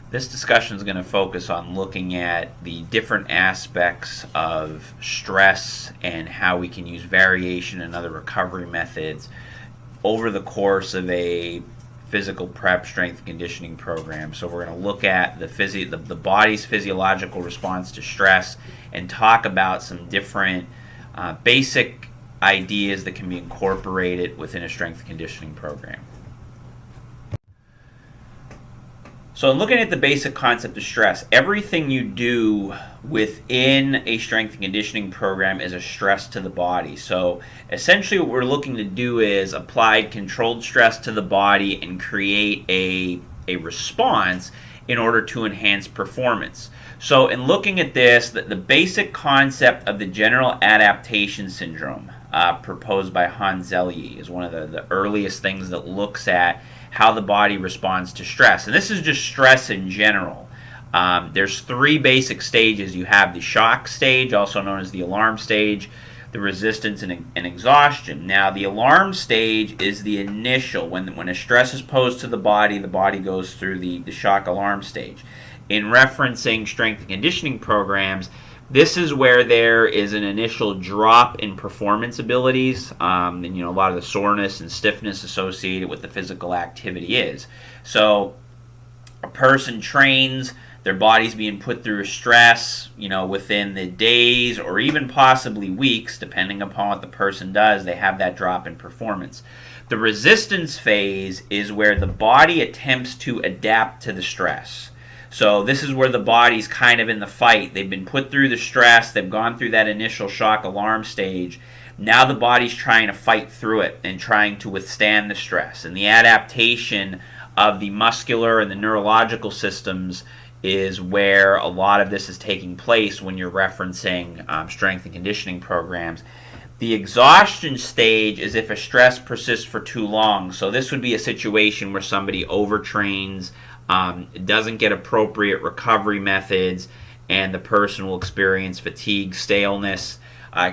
This discussion is going to focus on looking at the different aspects of stress and how we can use variation and other recovery methods over the course of a physical prep strength and conditioning program. So we're going to look at the body's physiological response to stress and talk about some different basic ideas that can be incorporated within a strength and conditioning program. So in looking at the basic concept of stress, everything you do within a strength and conditioning program is a stress to the body. So essentially what we're looking to do is apply controlled stress to the body and create a response in order to enhance performance. So in looking at this, the basic concept of the general adaptation syndrome proposed by Hans Zelye is one of the earliest things that looks at how the body responds to stress. And this is just stress in general. There's three basic stages. You have the shock stage, also known as the alarm stage, the resistance, and exhaustion. Now, the alarm stage is the initial. When a stress is posed to the body goes through the shock alarm stage. In referencing strength and conditioning programs, this is where there is an initial drop in performance abilities, and a lot of the soreness and stiffness associated with the physical activity is. So a person trains, their body's being put through stress, within the days or even possibly weeks, depending upon what the person does, they have that drop in performance. The resistance phase is where the body attempts to adapt to the stress. So this is where the body's kind of in the fight. They've been put through the stress. They've gone through that initial shock alarm stage. Now the body's trying to fight through it and trying to withstand the stress. And the adaptation of the muscular and the neurological systems is where a lot of this is taking place when you're referencing strength and conditioning programs. The exhaustion stage is if a stress persists for too long. So this would be a situation where somebody overtrains, doesn't get appropriate recovery methods, and the person will experience fatigue, staleness.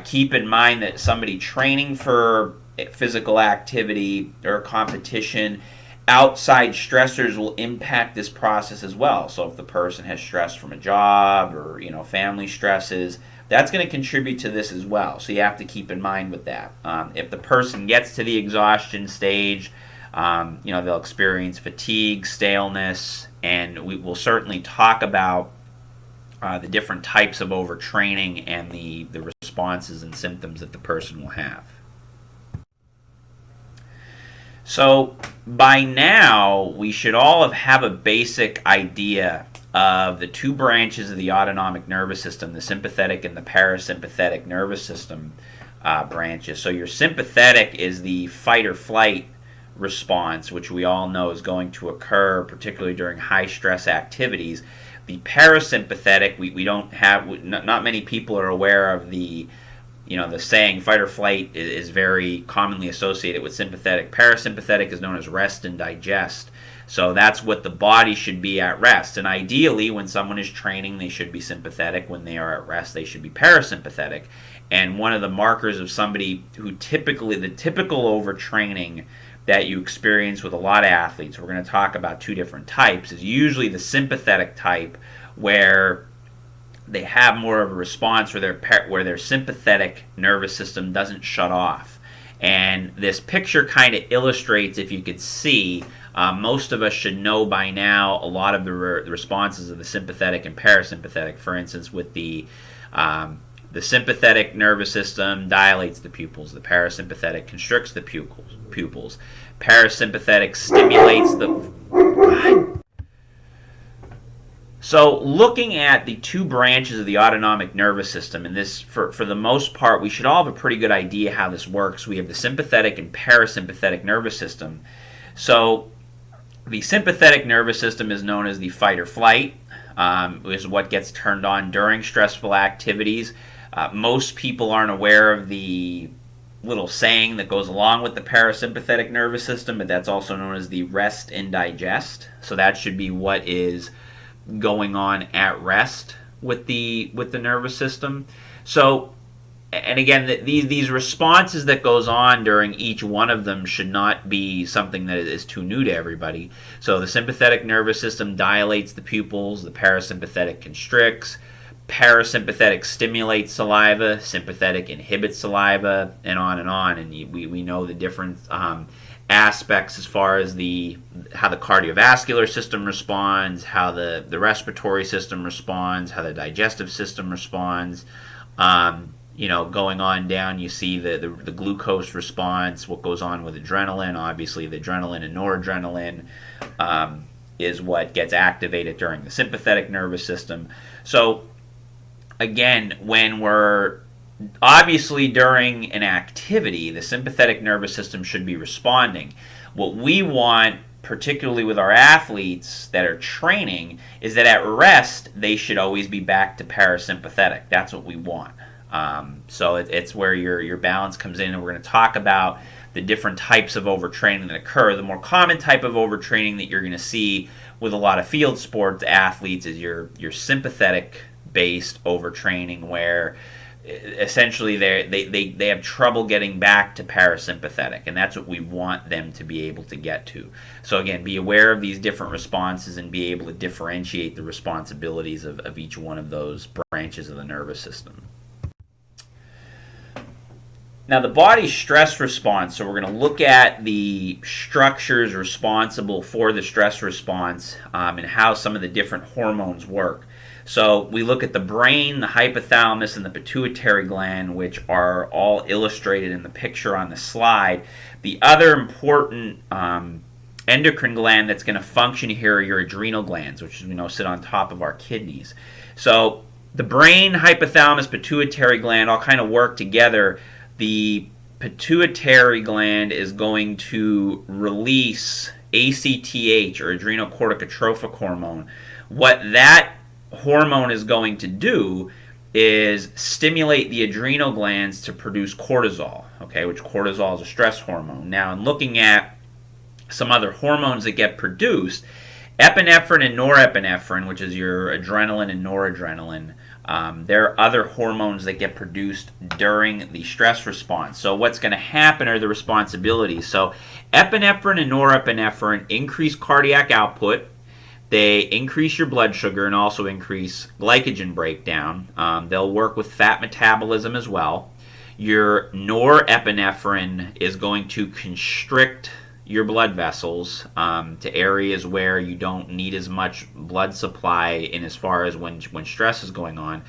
Keep in mind that somebody training for physical activity or competition, outside stressors will impact this process as well. So if the person has stress from a job or family stresses, that's going to contribute to this as well. So you have to keep in mind with that. If the person gets to the exhaustion stage, they'll experience fatigue, staleness, and we will certainly talk about the different types of overtraining and the responses and symptoms that the person will have. So by now, we should all have a basic idea of the two branches of the autonomic nervous system, the sympathetic and the parasympathetic nervous system branches. So your sympathetic is the fight or flight response, which we all know is going to occur particularly during high stress activities. The parasympathetic, we don't have, not many people are aware of the saying fight or flight is very commonly associated with sympathetic. Parasympathetic is known as rest and digest. So that's what the body should be at rest. And ideally, when someone is training, they should be sympathetic. When they are at rest, they should be parasympathetic. And one of the markers of somebody who the typical overtraining that you experience with a lot of athletes, we're going to talk about two different types, is usually the sympathetic type, where they have more of a response where their sympathetic nervous system doesn't shut off. And this picture kind of illustrates, if you could see, most of us should know by now a lot of the responses of the sympathetic and parasympathetic. For instance, with the sympathetic nervous system dilates the pupils. The parasympathetic constricts the pupils. Parasympathetic stimulates the... So looking at the two branches of the autonomic nervous system, and this, for the most part, we should all have a pretty good idea how this works. We have the sympathetic and parasympathetic nervous system. So the sympathetic nervous system is known as the fight or flight, is what gets turned on during stressful activities. Most people aren't aware of the little saying that goes along with the parasympathetic nervous system, but that's also known as the rest and digest. So that should be what is going on at rest with the nervous system. So and again, these responses that goes on during each one of them should not be something that is too new to everybody. So the sympathetic nervous system dilates the pupils, the parasympathetic constricts, parasympathetic stimulates saliva, sympathetic inhibits saliva, and on and on. And we know the different aspects as far as how the cardiovascular system responds, how the respiratory system responds, how the digestive system responds. Going on down, you see the glucose response, what goes on with adrenaline. Obviously, the adrenaline and noradrenaline is what gets activated during the sympathetic nervous system. So, again, when we're obviously during an activity, the sympathetic nervous system should be responding. What we want, particularly with our athletes that are training, is that at rest, they should always be back to parasympathetic. That's what we want. So it's where your balance comes in, and we're going to talk about the different types of overtraining that occur. The more common type of overtraining that you're going to see with a lot of field sports athletes is your sympathetic-based overtraining, where essentially they have trouble getting back to parasympathetic, and that's what we want them to be able to get to. So again, be aware of these different responses and be able to differentiate the responsibilities of each one of those branches of the nervous system. Now, the body's stress response, so we're going to look at the structures responsible for the stress response and how some of the different hormones work. So we look at the brain, the hypothalamus, and the pituitary gland, which are all illustrated in the picture on the slide. The other important endocrine gland that's going to function here are your adrenal glands, which sit on top of our kidneys. So the brain, hypothalamus, pituitary gland all kind of work together. The pituitary gland is going to release ACTH, or adrenocorticotrophic hormone. What that hormone is going to do is stimulate the adrenal glands to produce cortisol, which cortisol is a stress hormone. Now, in looking at some other hormones that get produced, epinephrine and norepinephrine, which is your adrenaline and noradrenaline, there are other hormones that get produced during the stress response. So what's going to happen are the responsibilities. So epinephrine and norepinephrine increase cardiac output. They increase your blood sugar and also increase glycogen breakdown. They'll work with fat metabolism as well. Your norepinephrine is going to constrict your blood vessels to areas where you don't need as much blood supply in as far as when stress is going on.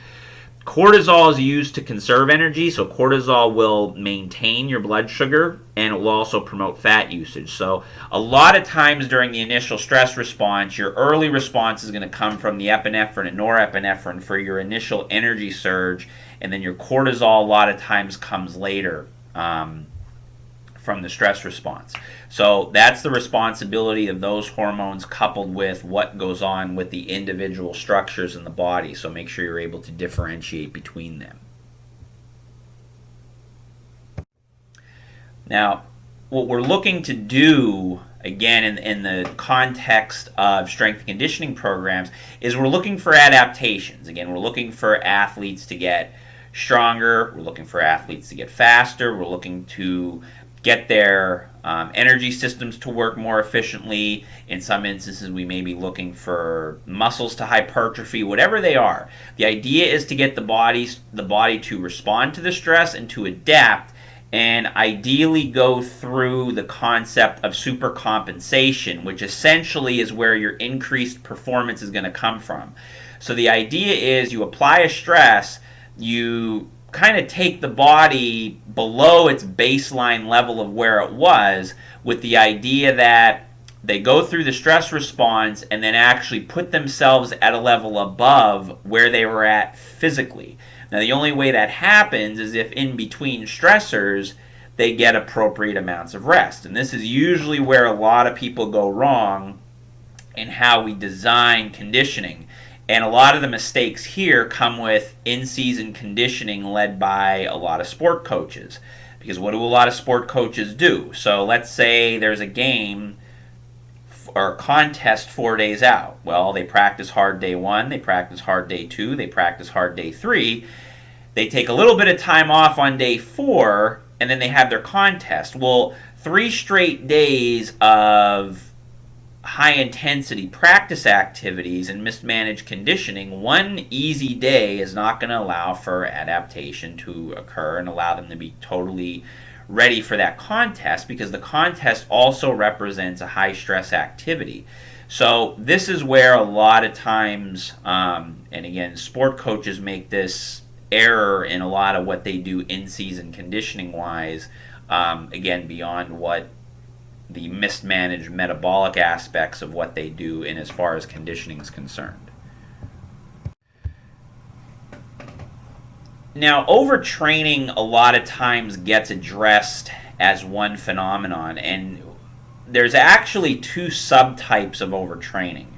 Cortisol is used to conserve energy, so cortisol will maintain your blood sugar and it will also promote fat usage. So a lot of times during the initial stress response, your early response is going to come from the epinephrine and norepinephrine for your initial energy surge, and then your cortisol a lot of times comes later from the stress response. So that's the responsibility of those hormones coupled with what goes on with the individual structures in the body. So make sure you're able to differentiate between them. Now, what we're looking to do, again, in the context of strength and conditioning programs, is we're looking for adaptations. Again, we're looking for athletes to get stronger. We're looking for athletes to get faster. We're looking to get their energy systems to work more efficiently. In some instances, we may be looking for muscles to hypertrophy, whatever they are. The idea is to get the body to respond to the stress and to adapt, and ideally go through the concept of supercompensation, which essentially is where your increased performance is going to come from. So the idea is you apply a stress, you kind of take the body below its baseline level of where it was, with the idea that they go through the stress response and then actually put themselves at a level above where they were at physically. Now, the only way that happens is if in between stressors they get appropriate amounts of rest. And this is usually where a lot of people go wrong in how we design conditioning. And a lot of the mistakes here come with in-season conditioning led by a lot of sport coaches. Because what do a lot of sport coaches do? So let's say there's a game or contest 4 days out. Well, they practice hard day 1, they practice hard day 2, they practice hard day 3. They take a little bit of time off on day 4, and then they have their contest. Well, 3 straight days of high intensity practice activities and mismanaged conditioning, one easy day is not going to allow for adaptation to occur and allow them to be totally ready for that contest, because the contest also represents a high stress activity. So this is where a lot of times, and again, sport coaches make this error in a lot of what they do in season conditioning wise, again, beyond what the mismanaged metabolic aspects of what they do in as far as conditioning is concerned. Now, overtraining a lot of times gets addressed as one phenomenon, and there's actually 2 subtypes of overtraining.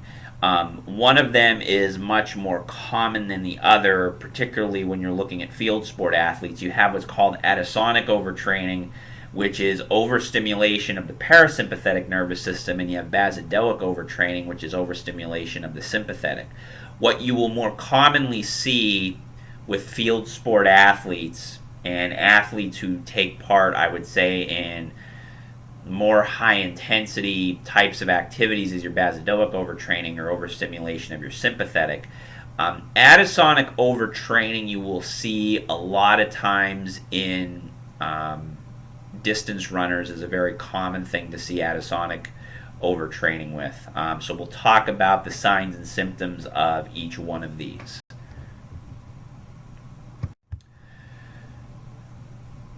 One of them is much more common than the other, particularly when you're looking at field sport athletes. You have what's called adaptation overtraining, which is overstimulation of the parasympathetic nervous system, and you have basodoic overtraining, which is overstimulation of the sympathetic. What you will more commonly see with field sport athletes and athletes who take part, I would say, in more high intensity types of activities is your basodoic overtraining or overstimulation of your sympathetic. Adaptation overtraining you will see a lot of times in distance runners is a very common thing to see adaptation overtraining with. So we'll talk about the signs and symptoms of each one of these.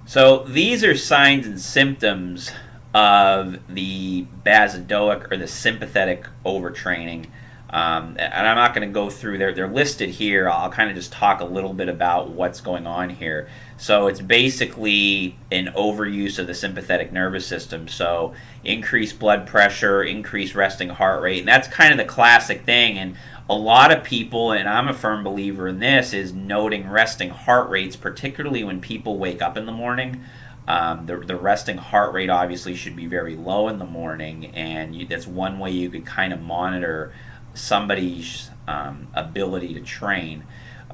So these are signs and symptoms of the basodoic or the sympathetic overtraining. And I'm not going to go through, they're listed here. I'll kind of just talk a little bit about what's going on here. So it's basically an overuse of the sympathetic nervous system. So increased blood pressure, increased resting heart rate, and that's kind of the classic thing. And a lot of people, and I'm a firm believer in this, is noting resting heart rates, particularly when people wake up in the morning. The resting heart rate obviously should be very low in the morning, and that's one way you could kind of monitor somebody's ability to train.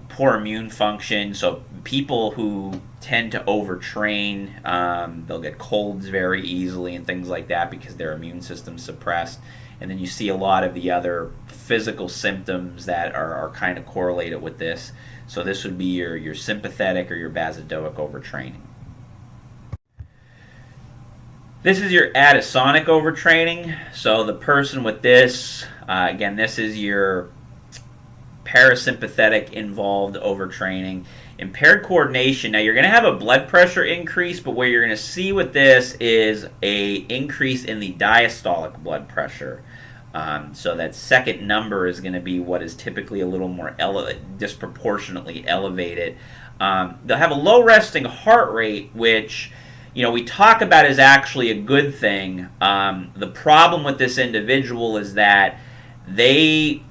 Poor immune function, so people who tend to overtrain, they'll get colds very easily and things like that because their immune system's suppressed. And then you see a lot of the other physical symptoms that are kind of correlated with this. So this would be your sympathetic or your basodoic overtraining. This is your adaptation overtraining. So the person with this, again, this is your parasympathetic involved overtraining. Impaired coordination. Now you're going to have a blood pressure increase, but what you're going to see with this is a increase in the diastolic blood pressure. So that second number is going to be what is typically a little more disproportionately elevated. They'll have a low resting heart rate, which we talk about is actually a good thing. The problem with this individual is that they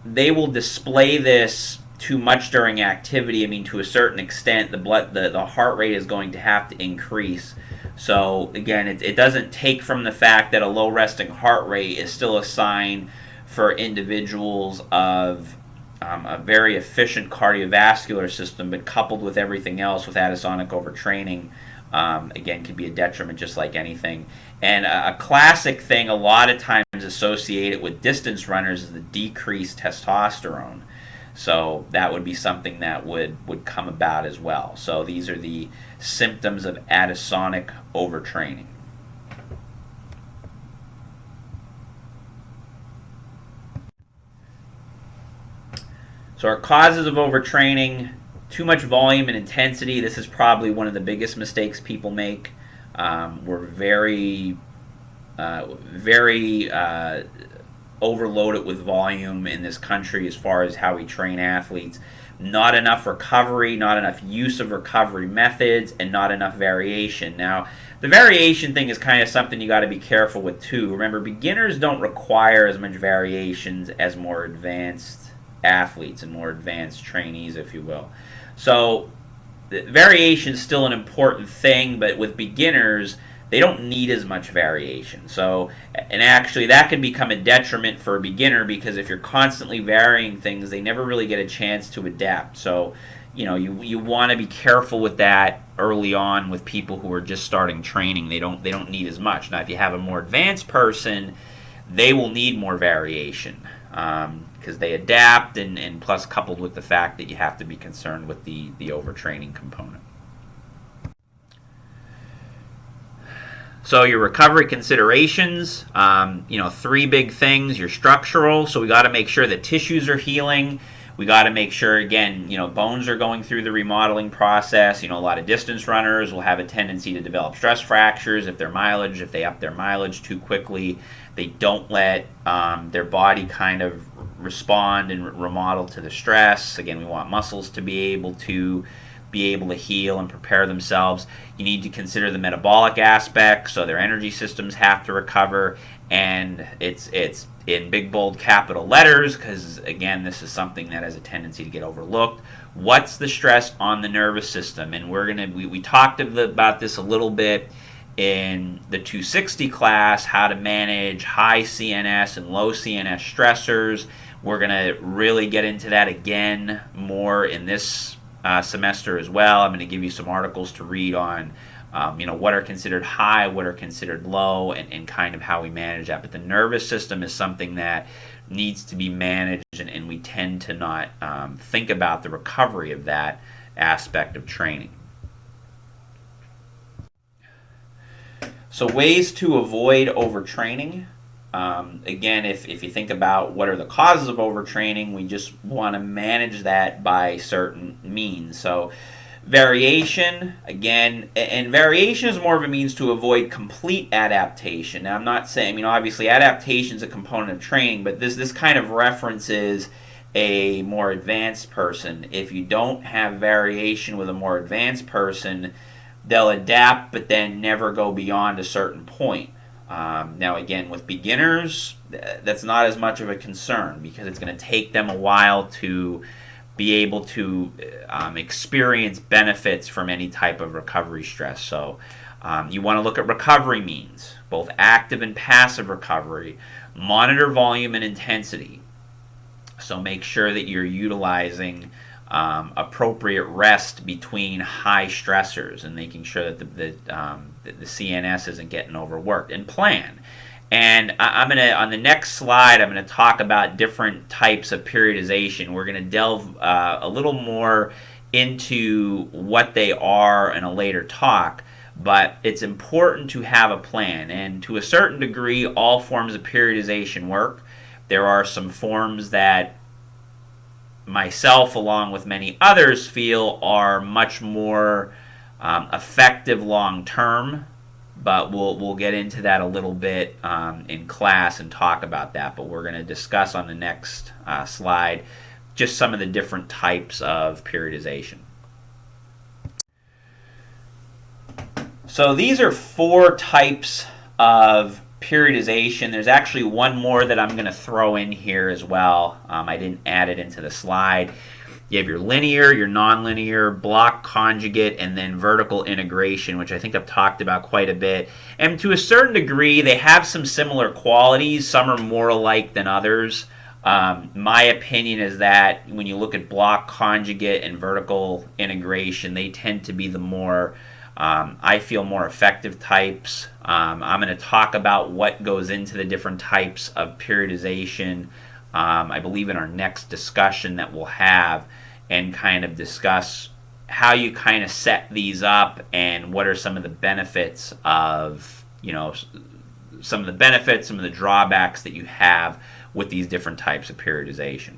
will display this too much during activity. I mean, to a certain extent, the heart rate is going to have to increase. So again, it doesn't take from the fact that a low resting heart rate is still a sign for individuals of a very efficient cardiovascular system, but coupled with everything else with adaptation overtraining, again, could be a detriment just like anything. And a classic thing a lot of times associated with distance runners is the decreased testosterone. So that would be something that would come about as well. So these are the symptoms of adaptation overtraining. So our causes of overtraining: too much volume and intensity. This is probably one of the biggest mistakes people make. We're very overloaded with volume in this country as far as how we train athletes. Not enough recovery, not enough use of recovery methods, and not enough variation. Now, the variation thing is kind of something you got to be careful with too. Remember, beginners don't require as much variations as more advanced athletes and more advanced trainees, if you will. So variation is still an important thing, but with beginners, they don't need as much variation. So, and actually that can become a detriment for a beginner, because if you're constantly varying things, they never really get a chance to adapt. So you want to be careful with that early on with people who are just starting training. They don't need as much. Now, if you have a more advanced person, they will need more variation because they adapt, and plus coupled with the fact that you have to be concerned with the overtraining component. So your recovery considerations, three big things. Your structural, so we got to make sure that tissues are healing. We got to make sure, again, bones are going through the remodeling process. A lot of distance runners will have a tendency to develop stress fractures if they up their mileage too quickly. They don't let their body kind of respond and remodel to the stress. Again, we want muscles to be able to heal and prepare themselves. You need to consider the metabolic aspect, so their energy systems have to recover, and it's in big bold capital letters because, again, this is something that has a tendency to get overlooked. What's the stress on the nervous system? And we talked about this a little bit in the 260 class, how to manage high CNS and low CNS stressors. We're going to really get into that again more in this semester as well. I'm going to give you some articles to read on what are considered high, what are considered low, and kind of how we manage that. But the nervous system is something that needs to be managed, and we tend to not think about the recovery of that aspect of training. So ways to avoid overtraining. Again, if you think about what are the causes of overtraining, we just want to manage that by certain means. So variation, again, and variation is more of a means to avoid complete adaptation. Now, I'm not saying, obviously adaptation is a component of training, but this kind of references a more advanced person. If you don't have variation with a more advanced person, they'll adapt but then never go beyond a certain point. Now, again, with beginners, that's not as much of a concern because it's going to take them a while to be able to experience benefits from any type of recovery stress. So you want to look at recovery means, both active and passive recovery. Monitor volume and intensity. So make sure that you're utilizing appropriate rest between high stressors and making sure that the CNS isn't getting overworked. And plan. And I'm going to, on the next slide, I'm going to talk about different types of periodization. We're going to delve a little more into what they are in a later talk, but it's important to have a plan. And to a certain degree, all forms of periodization work. There are some forms that myself, along with many others, feel are much more effective long term, but we'll get into that a little bit in class and talk about that. But we're going to discuss on the next slide just some of the different types of periodization. So these are 4 types of periodization. There's actually one more that I'm going to throw in here as well. I didn't add it into the slide. You have your linear, your nonlinear, block conjugate, and then vertical integration, which I think I've talked about quite a bit. And to a certain degree, they have some similar qualities. Some are more alike than others. My opinion is that when you look at block conjugate and vertical integration, they tend to be the more I feel more effective types. I'm going to talk about what goes into the different types of periodization, I believe, in our next discussion that we'll have, and kind of discuss how you kind of set these up and what are some of the benefits of, some of the drawbacks that you have with these different types of periodization.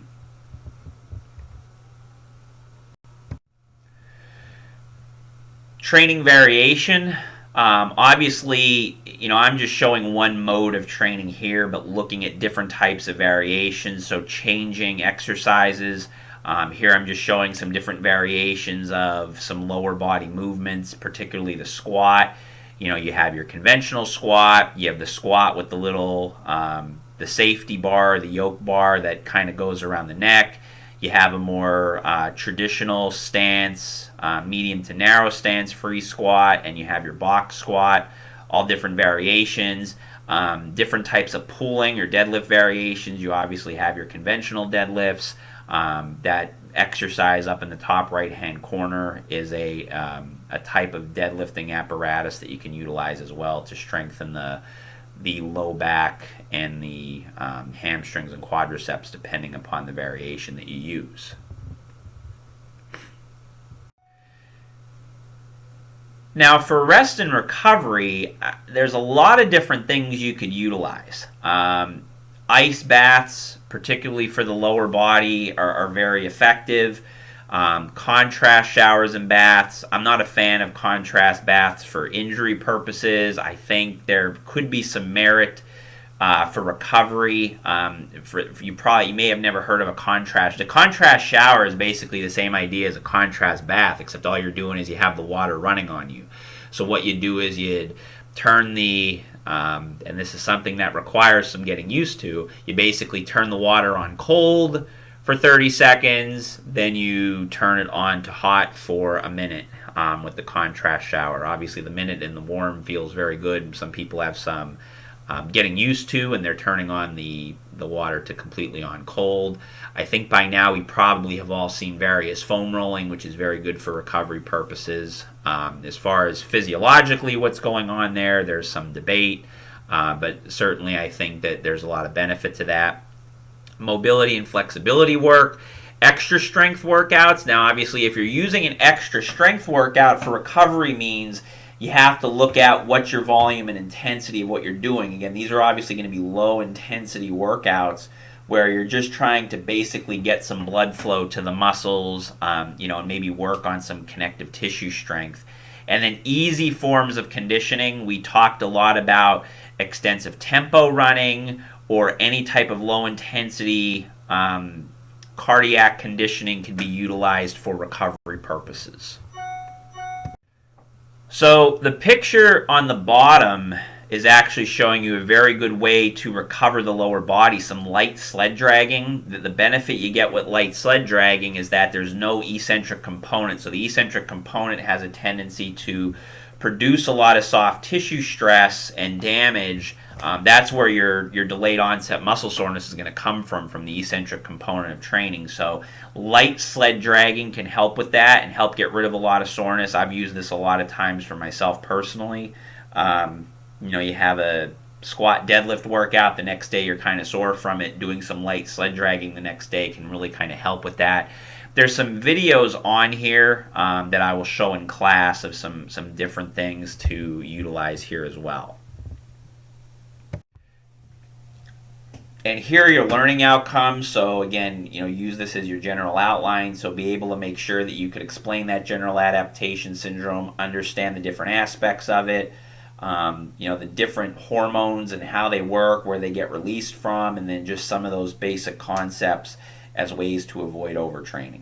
Training variation. Obviously, I'm just showing one mode of training here, but looking at different types of variations, so changing exercises. Here I'm just showing some different variations of some lower body movements, particularly the squat. You have your conventional squat, you have the squat with the little, the safety bar, the yoke bar that kind of goes around the neck. You have a more traditional stance, medium to narrow stance free squat, and you have your box squat, all different variations. Different types of pulling or deadlift variations. You obviously have your conventional deadlifts. That exercise up in the top right hand corner is a type of deadlifting apparatus that you can utilize as well to strengthen the low back and the hamstrings and quadriceps, depending upon the variation that you use. Now, for rest and recovery, there's a lot of different things you could utilize. Ice baths, particularly for the lower body, are very effective. Contrast showers and baths. I'm not a fan of contrast baths for injury purposes. I think there could be some merit for recovery. You may have never heard of a contrast. A contrast shower is basically the same idea as a contrast bath, except all you're doing is you have the water running on you. So what you do is you'd turn the and this is something that requires some getting used to. You basically turn the water on cold for 30 seconds, then you turn it on to hot for a minute with the contrast shower. Obviously, the minute in the warm feels very good. Some people have some getting used to, and they're turning on the water to completely on cold. I think by now we probably have all seen various foam rolling, which is very good for recovery purposes. As far as physiologically what's going on there, there's some debate, but certainly I think that there's a lot of benefit to that. Mobility and flexibility work, extra strength workouts. Now, obviously, if you're using an extra strength workout for recovery means you have to look at what's your volume and intensity of what you're doing. Again, these are obviously going to be low intensity workouts where you're just trying to basically get some blood flow to the muscles, and maybe work on some connective tissue strength. And then easy forms of conditioning. We talked a lot about extensive tempo running or any type of low intensity cardiac conditioning can be utilized for recovery purposes. So the picture on the bottom is actually showing you a very good way to recover the lower body, some light sled dragging. The benefit you get with light sled dragging is that there's no eccentric component. So the eccentric component has a tendency to produce a lot of soft tissue stress and damage. That's where your delayed onset muscle soreness is going to come from the eccentric component of training. So light sled dragging can help with that and help get rid of a lot of soreness. I've used this a lot of times for myself personally. You have a squat deadlift workout, the next day you're kind of sore from it. Doing some light sled dragging the next day can really kind of help with that. There's some videos on here that I will show in class of some different things to utilize here as well. And here are your learning outcomes. So again, use this as your general outline. So be able to make sure that you could explain that general adaptation syndrome, understand the different aspects of it, the different hormones and how they work, where they get released from, and then just some of those basic concepts as ways to avoid overtraining.